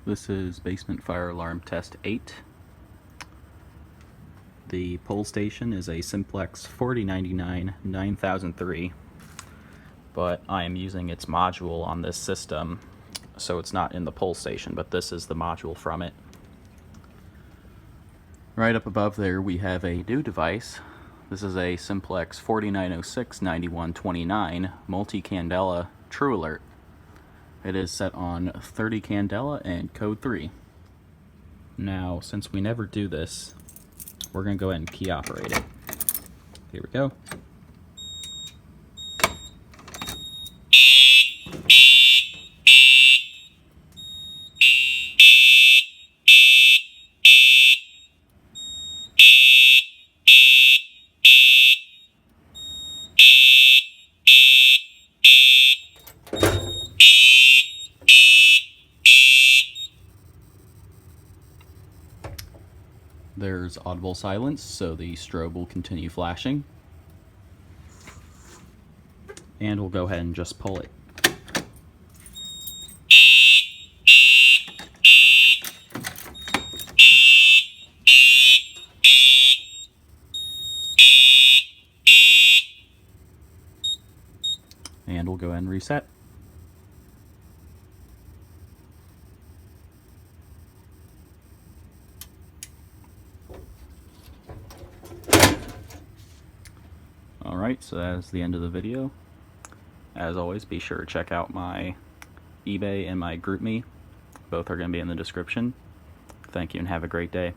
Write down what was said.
This is basement fire alarm test 8. The pole station is a Simplex 4099 9003, but I am using its module on this system, so it's not in the pole station, but this is the module from it. Right up above there we have a new device. This is a Simplex 4906 9129 multi-candela True Alert. It is set on 30 candela and code 3. Now, since we never do this, we're going to go ahead and key operate it. Here we go. There's audible silence, so the strobe will continue flashing. And we'll go ahead and just pull it. And we'll go ahead and reset. Alright, so that is the end of the video. As always, be sure to check out my eBay and my GroupMe. Both are going to be in the description. Thank you and have a great day.